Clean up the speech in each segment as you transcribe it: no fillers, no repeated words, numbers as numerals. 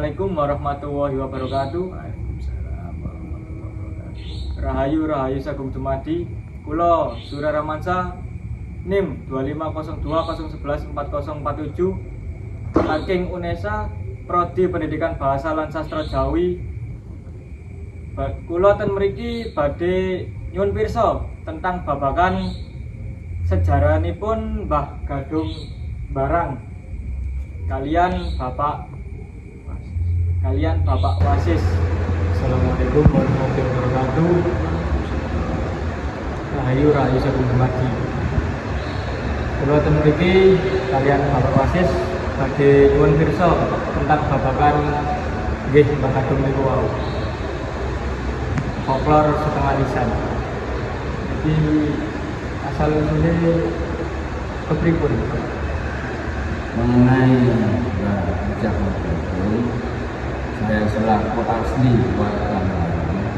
Assalamualaikum warahmatullahi wabarakatuh. Waalaikumsalam warahmatullahi wabarakatuh. Rahayu Rahayu Sagung Dumadi. Kulo Surya Ramansa NIM 250201114047 saking UNESA Prodi Pendidikan Bahasa lan Sastra Jawi. Kulo ten mriki badhe nyuwun pirsa tentang babagan sejarahipun Mbah Gadung Barang kalian Bapak Wasis. Assalamualaikum warahmatullahi wabarakatuh. Rahayu Rahayu Sagung Dumadi. Kulo ten mriki kalian Bapak Wasis badhe nyuwun pirsa tentang babagan nggih Mbah Gadung niku wau. Folklor setengah lisan. Jadi asal usulnya kepripun? Mengenai Mbah Gadung itu, saya selaku asli warga Barang,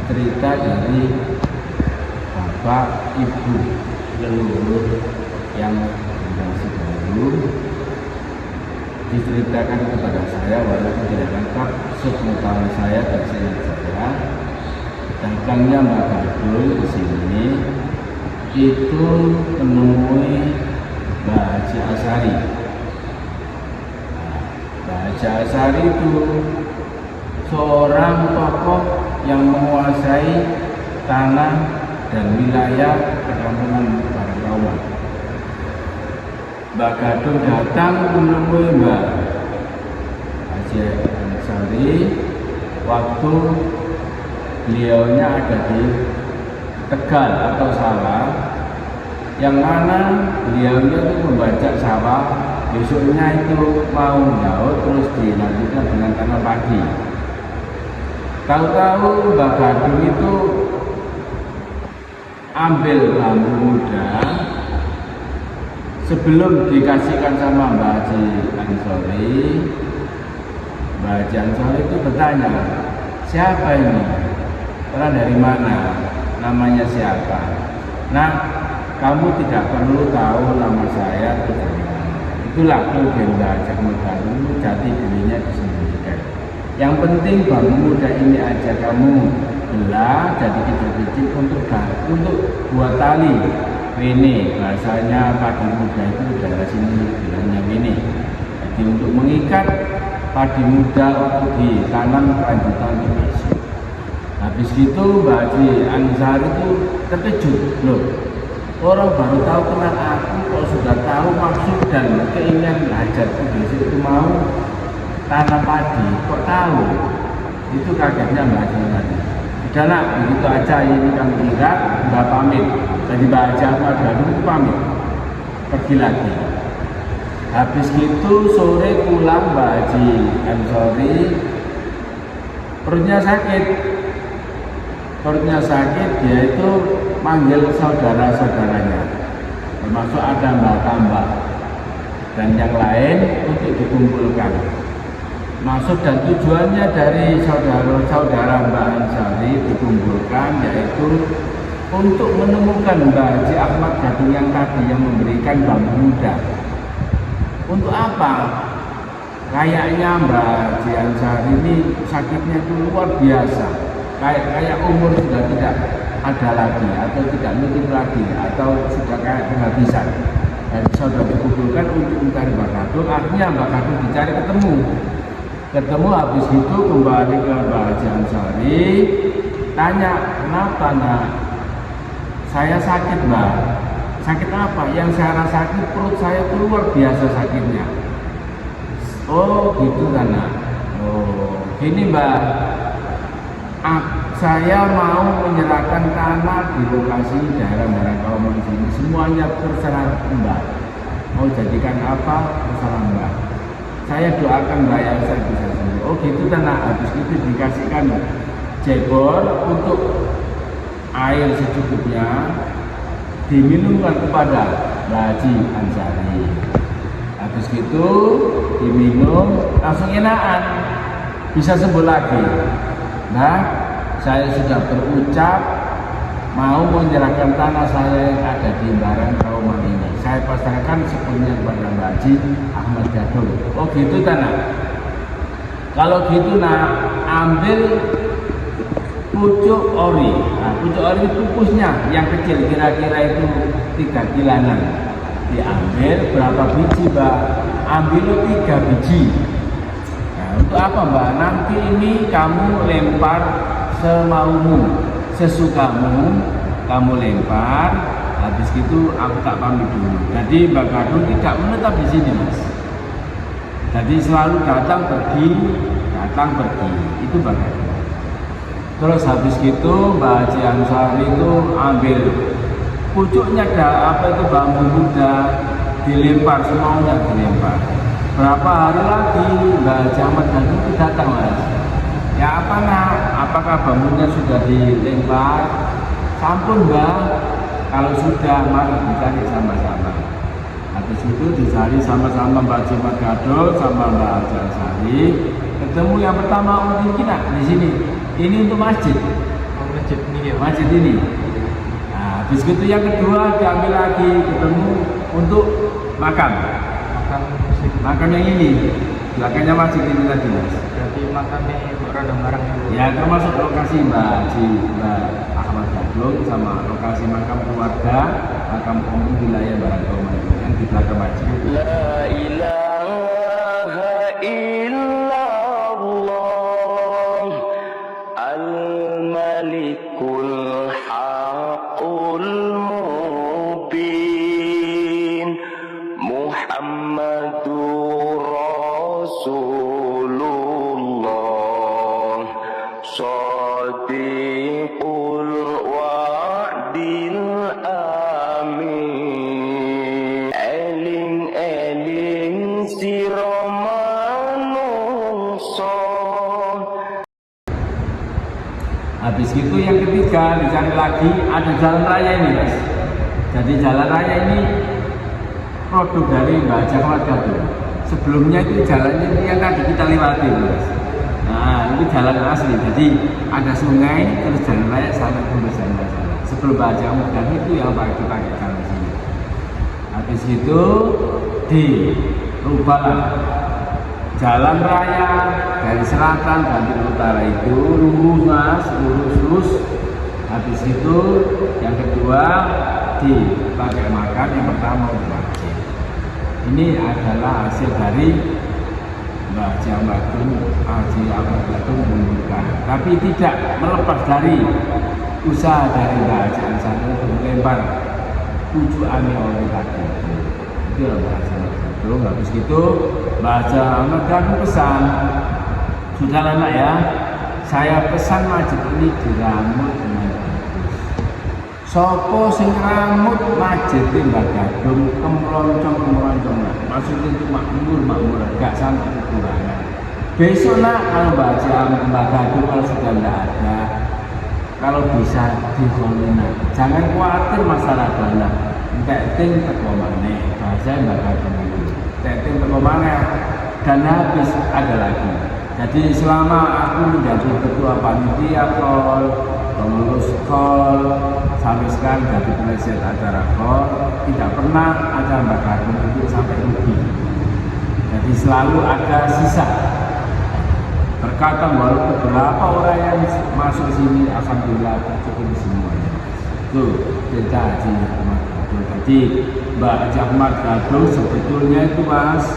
cerita dari bapak ibu leluhur yang masih dahulu diceritakan kepada saya, walaupun tidak lengkap sepengetahuan saya dan saja. Datangnya Mbah Gadung di sini itu menemui Mbah Haji Asari. Mbah Haji Asari itu seorang tokoh yang menguasai tanah dan wilayah perkampungan Barangkawan. Mbah Gadung datang menemui Mbah Haji Asari waktu beliaunya ada di Tegal atau sawah, yang mana beliaunya itu membajak sawah, besoknya itu mau mendaur terus dilanjutkan dengan tanam padi. Tahu-tahu Mbah Gadung itu ambil bambu muda sebelum dikasihkan sama Mbah Haji Ansori. Mbah Haji Ansori itu bertanya, siapa ini? Orang dari mana? Namanya siapa? Nah, kamu tidak perlu tahu nama saya itu dari mana. Itulah kelebihan Mbah Gadung jati dirinya disembunyikan. Yang penting bambu muda ini aja kamu belah jadi kecil-kecil untuk buat tali. Ini bahasanya padi muda itu dari sini bilangnya ini. Jadi untuk mengikat padi muda untuk ditanam kelanjutan di besok. Habis itu Mbah Haji Ansari itu terkejut, loh, orang baru tahu kenal aku kok sudah tahu maksud dan keinginan hajatku besok itu mau tanam padi, kok tahu? Itu kagetnya Mbah Haji Ansari. Sudah nak, begitu aja ini kami kira Mbah pamit. Jadi Mbah Haji Ahmad Gadung itu pamit, pergi lagi. Habis itu sore pulang Mbah Haji Ansari perutnya sakit, dia itu manggil saudara-saudaranya, termasuk ada Mbah Tambah dan yang lain untuk dikumpulkan. Maksud dan tujuannya dari saudara-saudara Mbah Ansari dikumpulkan yaitu untuk menemukan Mbah Haji Ahmad Gadung yang tadi yang memberikan bambu muda. Untuk apa? Kayaknya Mbah Haji Ansari ini sakitnya itu luar biasa. Kayak umur sudah tidak ada lagi atau tidak nutup lagi atau sudah kayak kehabisan. Dan saudara dikumpulkan untuk mencari Mbah Gadung. Akhirnya Mbah Gadung dicari ketemu habis itu kembali ke Mbah Haji Ansari, tanya, kenapa nak? Saya sakit Mbah. Sakit apa? Yang saya rasakan perut saya itu luar biasa sakitnya. Oh gitu kan nak? Oh gini Mbah, saya mau menyerahkan tanah di lokasi daerah Barangkawan sini, semuanya terserah Mbah. Mau jadikan apa terserah Mbah. Saya doakan Mbah yang saya bisa sembuh. Oh gitu tanah. Habis itu dikasihkan jebor untuk air secukupnya diminumkan kepada Mbah Haji Ansari. Habis itu diminum langsung enakan, bisa sembuh lagi. Nah, saya sudah berucap mau menyerahkan tanah saya yang ada di Barangkawan ini. Saya pasrahkan sepenuhnya kepada Mbah Haji Ahmad Gadung. Oh gitu tanah. Kalau gitu nah ambil pucuk ori. Nah, pucuk ori itu pupusnya yang kecil, kira-kira itu 3 kilanan. Diambil berapa biji, Mbak? Ambil 3 biji. Nah, untuk apa, Mbak? Nanti ini kamu lempar semaumu, sesukamu, kamu lempar. Habis itu aku tak pamit dulu. Jadi Mbak Gadung tidak menetap di sini, Mas. Jadi selalu datang pergi, itu Mbak Gadung. Terus habis itu Mbak Haji Ansari itu ambil pucuknya apa itu bambu muda, dilempar, semuanya dilempar. Berapa hari lagi Mbak Haji Ahmad Gadung itu datang, Mas. Ya apa nak? Apakah bambunya sudah dilempar? Sampun, Mbak. Kalau sudah, mari dicari sama-sama. Habis itu dicari sama-sama Mbak Haji Ahmad Gadung sama Mbak Haji Ansari. Ketemu yang pertama mungkin di sini. Ini untuk masjid. Masjid ini ya. Masjid ini. Nah, habis itu yang kedua diambil lagi, ketemu untuk makam. Makam yang ini. Belakangnya masjid ini tadi, Mas. Berarti makamnya Radang Marang. Ya, termasuk lokasi Mbak Haji Ahmad Gadung sama lokasi makam keluarga, makam umum wilayah Barangkoman yang di belakang masjid. La ilaha illallah al-malikul haqqul mubin Muhammadur Rasulullah Shadiqul wa'dil amin eling sira manungsa. Habis itu yang ketiga dicari lagi, ada jalan raya ini, Mas. Jadi jalan raya ini produk dari Mbak Haji Ahmad Gadung. Sebelumnya itu jalannya itu yang tadi kita lewati, Mas. Nah, ini jalan asli. Jadi ada sungai, terus jalan raya sampai ke sana. Sebelum Mbak Haji Ahmad Gadung itu yang pakai jalan sini. Habis itu dirubahlah jalan raya dari selatan dan ke utara itu lurus, Mas, lurus. Habis itu yang kedua dipakai makan, yang pertama untuk masjid. Ini adalah hasil dari Mbak Haji Ahmad Gadung menunjukkan, tapi tidak melepas dari usaha dari Mbak Haji Ansari untuk melempar pucuk oleh tadi. Itu Mbak Haji Ahmad Gadung. Habis itu Mbak Haji Ahmad Gadung pesan, sudah anak ya, saya pesan masjid ini diramut dengan bagus. Sopo sing ramut masjid Mbak Gadung kemloncong. Maksudnya itu makmur, gak sampai kekurangan. Besok nak kalau Mbak Gadung kalau sudah tidak ada, kalau bisa dikolina, jangan khawatir masalah dana. Teting teko maneh, bahasa Mbak Gadung itu. Teting teko maneh dan habis ada lagi. Jadi selama aku menjadi ketua panitia kol, pengurus kol, sampai sekarang jadi penasihat acara kol, tidak pernah ada Mbak Gadung itu sampai rugi. Jadi selalu ada sisa. Berkata walaupun beberapa orang yang masuk sini, alhamdulillah cukup semuanya. Itu cerita Haji Ahmad Gadung. Jadi Mbak Haji Ahmad Gadung sebetulnya itu, Mas,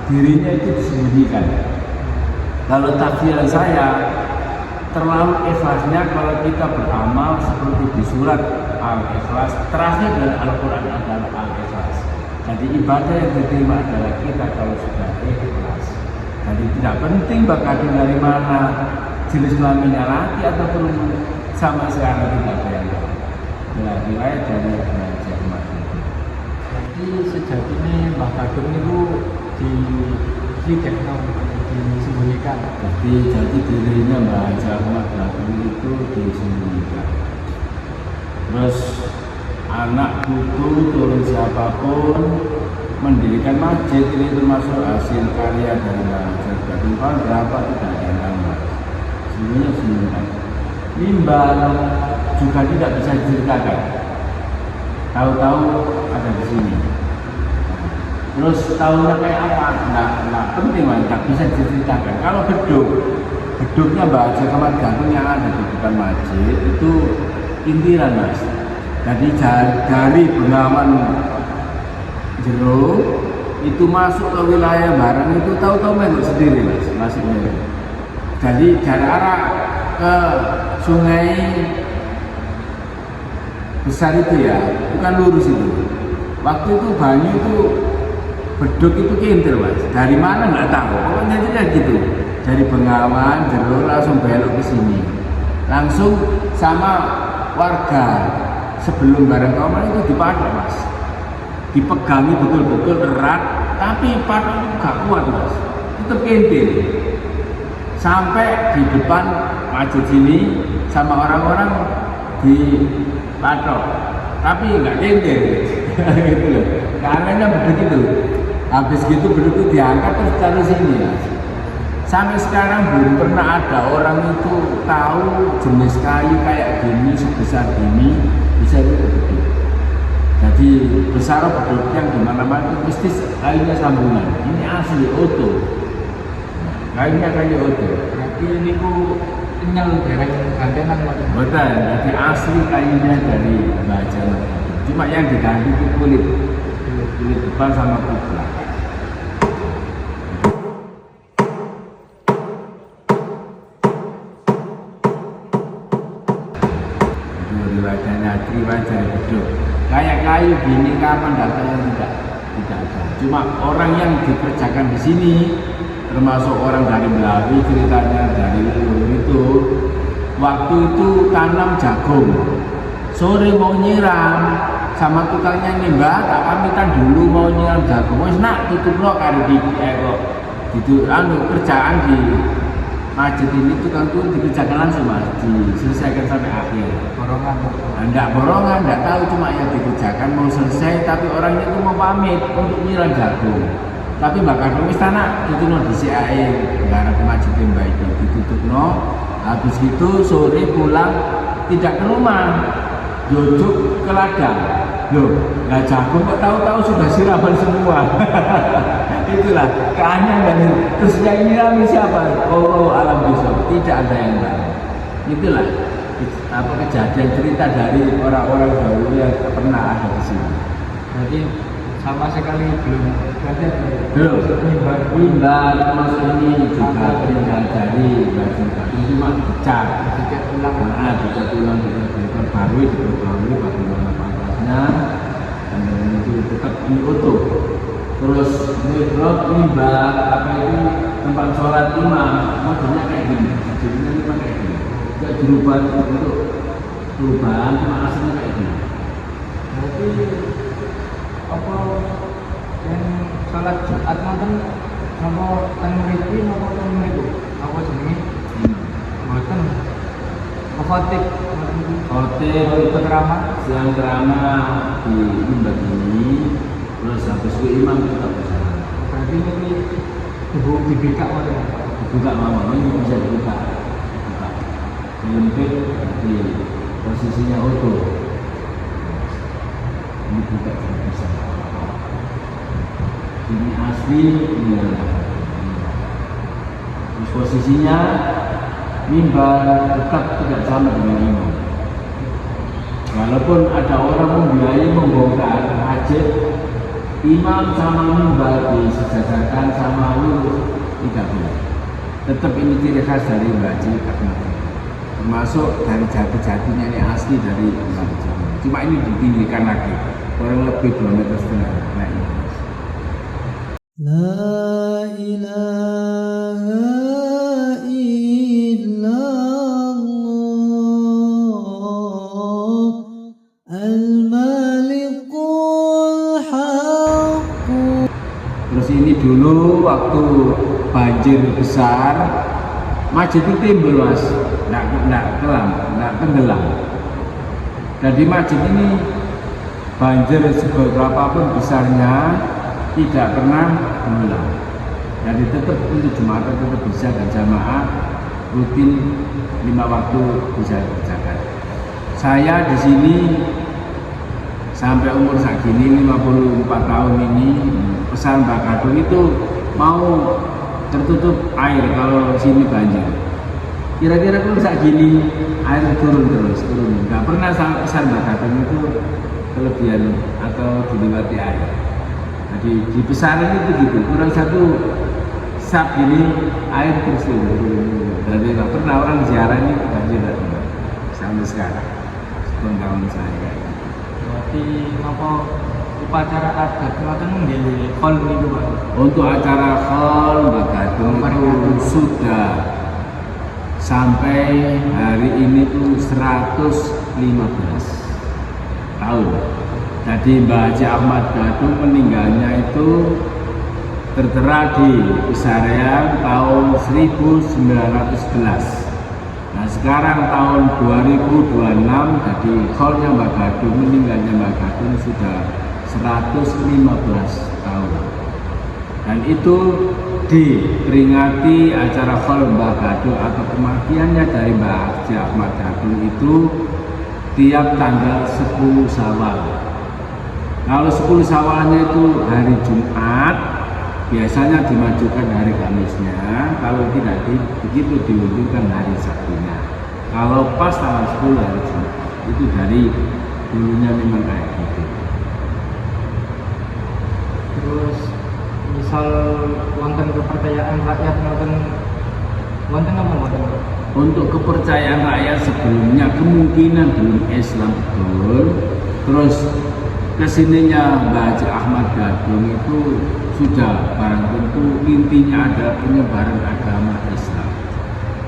dirinya itu disembunyikan. Kalau takdiran saya terlalu ikhlasnya kalau kita beramal seperti di surat Al-Ikhlas, terakhir dari Al-Quran adalah Al-Ikhlas. Jadi ibadah yang diterima adalah kita kalau sudah ikhlas. Jadi tidak penting Mbak Gadung dari mana, jenis kelaminnya laki ataupun sama sekali tidak ada yang lain. Riwayat dari Haji Ahmad Gadung. Jadi sejatinya Mbak Gadung itu disembunyikan. Jadi dirinya Mbak Haji Ahmad Gadung itu disembunyikan. Terus anak putu turun siapapun mendirikan masjid ini termasuk hasil karya dari Mbak Haji Ahmad Gadung. Tahun berapa tidak ada yang tahu. Semuanya. Limbah juga tidak bisa diceritakan. Tahu-tahu ada di sini. Terus tahunnya kayak apa? Nggak penting mas, nggak bisa diceritakan. Kalau beduknya Mbah Haji Kamar Gantung yang ada di depan masjid itu intiran mas. Jadi dari Bengawan Jero itu masuk ke wilayah Barang itu tahu-tahu melok sendiri mas, masuknya. Jadi dari arah ke sungai besar itu ya, bukan lurus itu. Waktu itu banyu itu beduk itu kintir mas, dari mana nggak tahu. Pokoknya tidak gitu. Dari Bengawan Jero langsung belok ke sini, langsung sama warga sebelum Barang Kauman itu dipatok mas, dipegangi betul-betul erat, tapi patok itu gak kuat mas, tetap kintir. Sampai di depan masjid sini sama orang-orang di patok, tapi nggak kintir. Gitu loh, karena beduk itu habis gitu beduk itu diangkat terus taruh sini ya. Sampai sekarang belum pernah ada orang itu tahu jenis kayu kayak gini sebesar gini bisa itu beduk. Jadi besar beduk yang dimana-mana itu mesti kayunya sambungan. Ini asli oto, kayunya kayu oto. Berarti ini ku kenyal dereng gantengan macam. Betul, jadi asli kayunya dari baja. Cuma yang diganti itu kulit depan sama kulit belakang. Itu riwayatnya riwayat beduk. Kayak kayu gini kapan datangnya tidak ada. Cuma orang yang dikerjakan di sini termasuk orang dari Melawi ceritanya dari itu waktu itu tanam jagung. Sore mau nyiram sama tukangnya nih mbak, tak pamitan dulu mau nyiram jagung. Wes nak tutup lo kali di kok itu kerjaan di masjid ini tukang tuh dikerjakan langsung mas, diselesaikan sampai akhir. Borongan. Enggak borongan, enggak tahu, cuma yang dikerjakan mau selesai, tapi orangnya itu mau pamit untuk nyiram jagung. Tapi bakal wis tanah itu no di CAE negara ke masjid mbak itu ditutup no. Habis itu sore pulang tidak ke rumah, duduk ke ladang. Loh, nggak jagung kok tahu-tahu sudah siraman semua. Itulah keanehan. Terus yang nyirami siapa? Oh alam bisa, tidak ada yang tahu. Itulah apa kejadian cerita dari orang-orang dahulu yang pernah ada di sini. Berarti sama sekali belum ada. Belum. Mimbar termasuk ini juga tinggal dari baju kaki cuma dicat ulang. Dicat ulang diperbarui bagaimana pantasnya, dan itu tetap diutuh. Terus mihrab mimbar apa itu tempat sholat imam modelnya kayak gini, jadinya cuma kayak gini, tidak dirubah untuk perubahan, cuma aslinya kayak gini. Berarti apa yang sholat Jumat nonton apa teng mriki apa teng mriku? Apa jenenge? Mboten. Khotib ceramah, siang ceramah di mimbar ini, terus habis itu imam kita bersama. berarti ini ibu dibuka apa? Dibuka mama, ini bisa dibuka. Dilempit di posisinya utuh. Ini buka juga bisa. Ini asli, ini adalah terus posisinya mimbar tetap tidak sama dengan imam. Walaupun ada orang membiayai membongkar hajat, imam sama mimbar disejajarkan sama lurus, tidak boleh. Tetap ini ciri khas dari Mbah Haji Kamar Gantung. Termasuk dari jati-jatinya ini asli dari Mbah Haji. Cuma ini ditinggikan lagi, kurang lebih 2,5 meter. Nah, ini. La ilaha illallah al-malikul haqq. Terus ini dulu waktu banjir besar, masjid itu timbul mas, nggak tenggelam. Jadi masjid ini banjir seberapapun besarnya tidak pernah tenggelam. Jadi tetap untuk Jumatan tetap bisa dan jamaah rutin 5 waktu bisa dikerjakan. Saya di sini sampai umur segini 54 tahun ini pesan Mbak Gadung itu mau tertutup air kalau sini banjir. Kira-kira kalau bisa gini air turun terus turun. Nggak pernah sama pesan Mbak Gadung itu kelebihan atau dilewati air. Jadi di pesanan itu gitu, kurang satu sab ini air terus turun. Jadi nggak pernah orang ziarah ini banjir sampai sekarang. Tahun saya. Berarti apa upacara adat ngoten di hall niku Pak. Untuk acara hall Mbak Gadung itu sudah sampai hari ini tuh 115 tahun. Jadi Mbah Haji Ahmad Gadung meninggalnya itu tertera di Pesarian tahun 1911. Nah sekarang tahun 2026 jadi hallnya Mbah Gadung, meninggalnya Mbah Gadung sudah 115 tahun. Dan itu diperingati acara hall Mbah Gadung atau kematiannya dari Mbah Haji Ahmad Gadung itu tiap tanggal 10 Syawal. Kalau 10 Syawalnya itu hari Jumat, biasanya dimajukan hari Kamisnya. Kalau tidak begitu diunjukkan hari Sabtunya. Kalau pas tanggal 10 hari Jumat, itu dari dulunya memang kayak gitu. Terus misal wonten kepercayaan rakyat wonten apa wonten? Untuk kepercayaan rakyat sebelumnya kemungkinan belum Islam betul. Terus kesininya Mbah Haji Ahmad Gadung itu sudah barang tentu intinya adalah penyebaran agama Islam.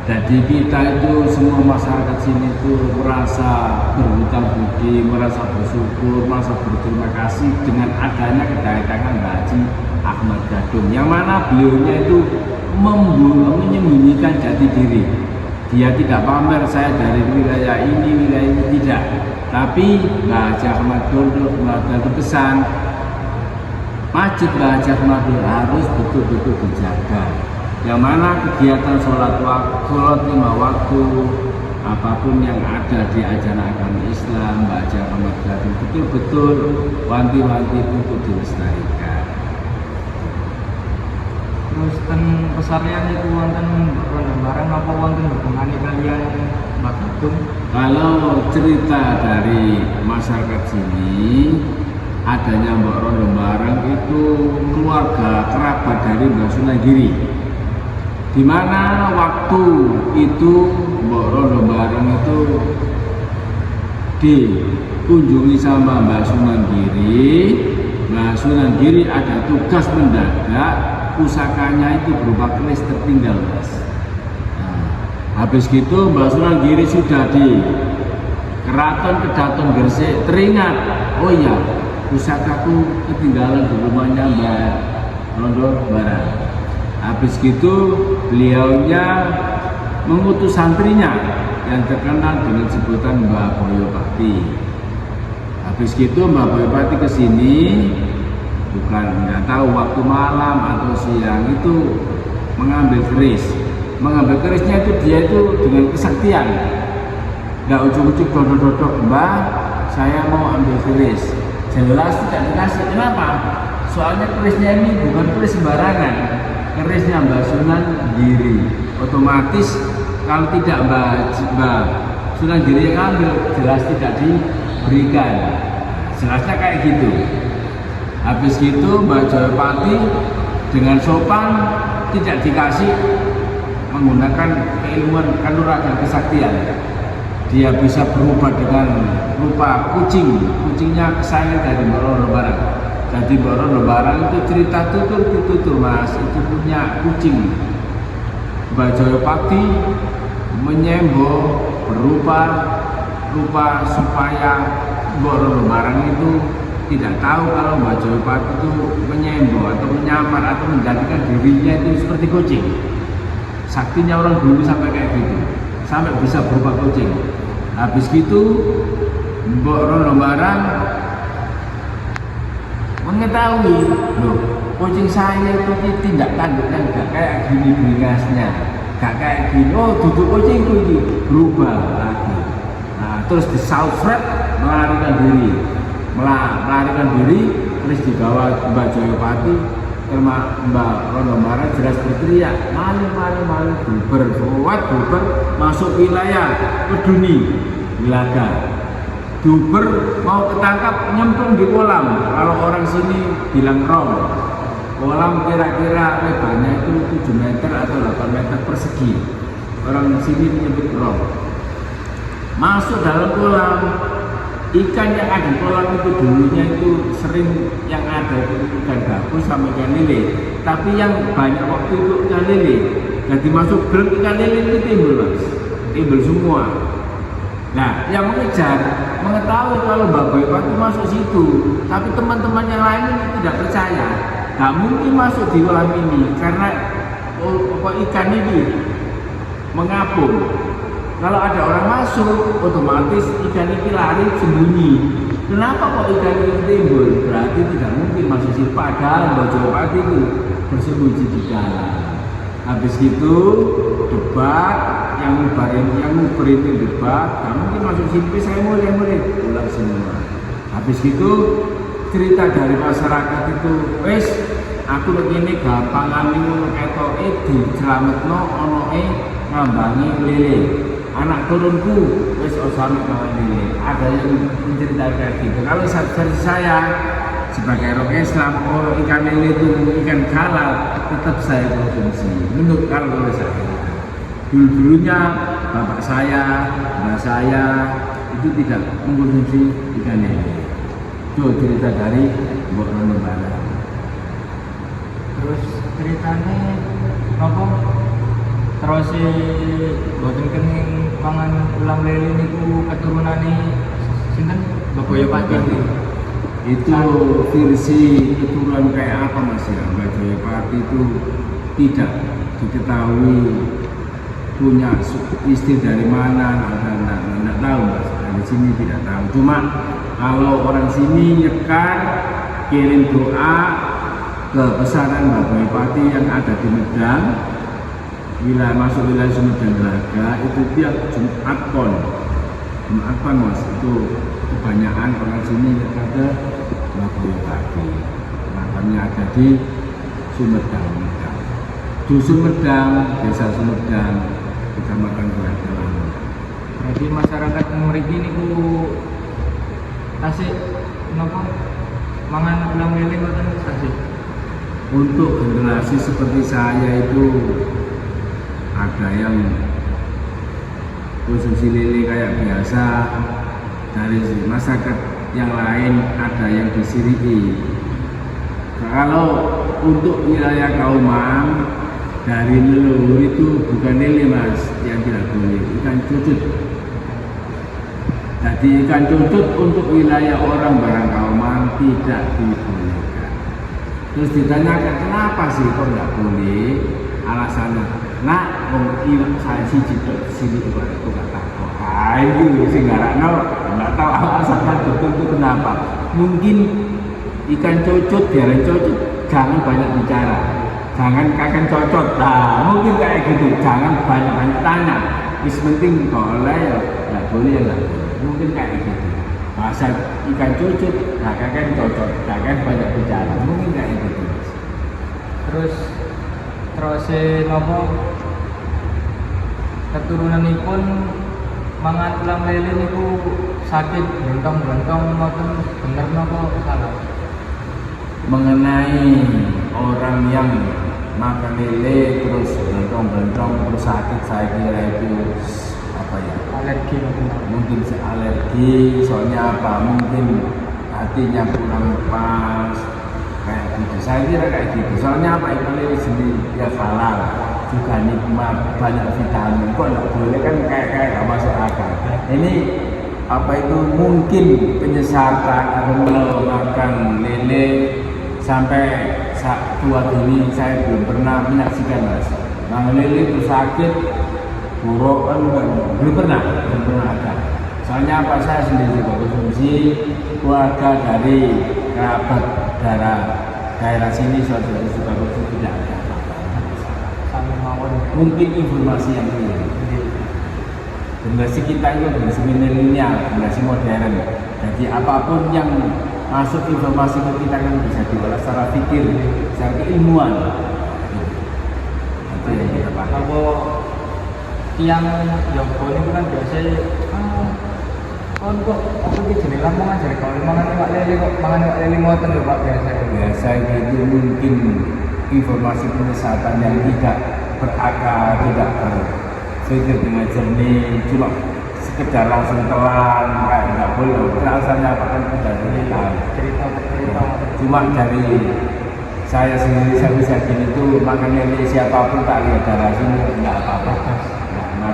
Jadi kita itu semua masyarakat sini itu merasa berhutang budi, merasa bersyukur, merasa berterima kasih dengan adanya kedatangan Mbah Haji Ahmad Gadung, yang mana beliaunya itu menyembunyikan jati diri. Dia tidak pamer saya dari wilayah ini tidak. Tapi Mbah Haji Ahmad Gadung mengatur pesan masjid Mbah Haji Ahmad Gadung harus betul-betul dijaga. Yang mana kegiatan sholat 5 waktu, apapun yang ada di ajaran agama Islam, Mbah Haji Ahmad Gadung betul-betul wanti-wanti untuk dilestarikan. Terus ten pesarian itu wonten barang apa wonten hubungane kalian Mbah Gadung? Kalau cerita dari masyarakat sini, adanya Mbok Rondo Bareng itu keluarga kerabat dari Mbah Sunan Giri, di mana waktu itu Mbok Rondo Bareng itu dikunjungi sama Mbah Sunan Giri. Mbah Sunan Giri ada tugas mendadak, pusakanya itu berupa keris tertinggal, Mas. Nah, habis gitu Mbah Sunan Giri sudah di Keraton Kedaton Gresik, teringat, oh iya pusakaku ketinggalan di rumahnya Mbah Rondo Bareng. Habis gitu beliaunya mengutus santrinya yang terkenal dengan sebutan Mbah Boyopati. Habis gitu Mbah Boyopati ke sini, bukan nggak tahu waktu malam atau siang, itu mengambil keris. Mengambil kerisnya itu dia itu dengan kesaktian, nggak ujuk-ujuk dodok-dodok, Mbah saya mau ambil keris. Jelas tidak dikasih. Kenapa? Soalnya kerisnya ini bukan keris sembarangan, kerisnya Mbah Sunan Giri. Otomatis kalau tidak Mbah Sunan Giri yang ambil, jelas tidak diberikan. Jelasnya kayak gitu. Habis gitu Mbah Joyopati dengan sopan tidak dikasih, menggunakan keilmuan kanuragan kesaktian. Dia bisa berubah dengan rupa kucing. Kucingnya kesannya dari Mbok Rondo Bareng. Jadi Mbok Rondo Bareng itu cerita tutur Mas, itu punya kucing. Mbah Joyopati menyembo berupa rupa supaya Mbok Rondo Bareng itu tidak tahu kalau Mbah Joyopati itu menyembo atau menyamar atau menjadikan dirinya itu seperti kucing. Saktinya orang dulu sampai kayak gitu, sampai bisa berupa kucing. Habis gitu Mbok Rondo Bareng mengetahui, loh kucing saya itu tindak tanduknya gak kayak gini beringasnya, gak kayak gini, oh duduk kucingku ini berubah lagi. Nah terus disaut melarikan diri terus dibawa Mbak Joyopati sama Mbak Rondo Mara jelas berteriak maling buber masuk wilayah Peduni Ilaga. Duber mau ketangkap nyemplung di kolam. Kalau orang sini bilang rom. Kolam kira-kira lebarnya itu 7 meter atau 8 meter persegi. Orang sini menyebut rom. Masuk dalam kolam. Ikan yang ada di kolam itu dulunya itu sering yang ada itu ikan gabus sama ikan lele. Tapi yang banyak waktu itu ikan lele. Jadi masuk grup ikan lele itu timbul mas. Timbul semua. Nah, yang mengejar mengetahui kalau Mbak Joyopati masuk situ, tapi teman-teman yang lain ini tidak percaya, nggak mungkin masuk di kolam ini karena ikan ini mengapung. Kalau ada orang masuk, otomatis ikan ini lari sembunyi. Kenapa kok ikan ini timbul? Berarti tidak mungkin masuk situ. Padahal Mbak Joyopati itu bersembunyi di dalam. Habis itu debat yang ngubar itu debat, kamu mungkin masuk sini saya mulai ulang semua. Habis itu cerita dari masyarakat itu, wes aku begini gampangan ngono ketoke dicelametno onoke ngambangi lele. Anak turunku wes osame ngambangi lele. Ada yang menceritakan gitu. Kalau versi saya sebagai orang Islam, ikan lele itu ikan halal, tetap saya konsumsi. Menurut kalau saya, dulunya bapak saya, mbak saya itu tidak mengkonsumsi ikan lele. Itu cerita dari Mbak Rondo Mara. Terus ceritanya apa? Terus si boten kening mangan ulam lele niku keturunane sinten? Mbak Joyopati. Itu versi keturunan kayak apa mas ya? Mbak Joyopati itu tidak diketahui punya istri dari mana, tidak tahu mas. Dari sini tidak tahu. Cuma kalau orang sini nyekar kirim doa ke pesanan Mbak Joyopati yang ada di Medang, masuk wilayah Sumedang Ilaga itu tiap Jumat Pon mas, itu kebanyakan orang sini nyekar ke Mbak Joyopati. Makamnya ada di Sumedang, Dusun Medang, Desa Sumedang, Kecamatan Ilaga. Jadi masyarakat mriki niku tasik napa mangan ulam lele mboten tasik. Untuk generasi seperti saya itu ada yang konsumsi lele kayak biasa, dari masyarakat yang lain ada yang disiriki. Kalau untuk wilayah Kauman dari leluhur itu bukan lele mas yang tidak boleh, ikan cucut. Jadi ikan cucut untuk wilayah orang Barang Kauman tidak dibolehkan. Terus ditanyakan kenapa sih kok nggak boleh? Alasannya, nak ilang saya sih tidak sini itu kata itu sih nggak tahu alasannya betul itu kenapa. Mungkin ikan cucut biarin cucut, jangan banyak bicara, jangan kakek cocot. Nah mungkin kayak gitu, jangan banyak tanya. Is penting boleh ya nggak boleh ya nggak boleh. Mungkin kayak gitu. Bahasa ikan cucut, nah kakek cocot, kakek banyak bicara. Mungkin kayak gitu. Terus nopo keturunanipun mangan ulam lele niku sakit bentong-bentong ngoten bener napa salah? Mengenai orang yang makan lele terus bentong-bentong terus sakit, saya kira itu apa ya? Alergi mungkin alergi, soalnya apa? Mungkin hatinya kurang pas kayak gitu. Saya kira kayak gitu. Soalnya apa? Ikan lele sendiri ya halal, juga nikmat, banyak vitamin. Kok nggak boleh kan kayak nggak masuk akal. Ini apa itu mungkin penyesatan atau makan lele sampai saat tua ini saya belum pernah menyaksikan mas. Makan lele terus sakit, buruk kan belum pernah ada. Soalnya apa, saya sendiri konsumsi, keluarga dari kerabat daerah sini sudah konsumsi tidak ada apa-apa. Mungkin informasi yang keliru. Generasi kita itu generasi milenial, generasi modern. Jadi apapun yang masuk informasi ke kita kan bisa diolah secara pikir, secara keilmuan. Itu yang kita pakai. Kalau tiang yang boleh itu kan biasanya kon kok aku iki jeneng lamongan jare kalau mangan iwak lele kok mangan iwak lele ngoten lho Pak biasanya. Biasa itu mungkin informasi penyesatan yang tidak berakal, tidak berpikir dengan jernih, cuma sekedar langsung telan, kayak nggak boleh. Asalnya apa kan sudah tahu. Cerita Cuma dari saya sendiri saya bisa gini tuh makan lele siapapun tak lihat darah sini nggak apa-apa. Nah,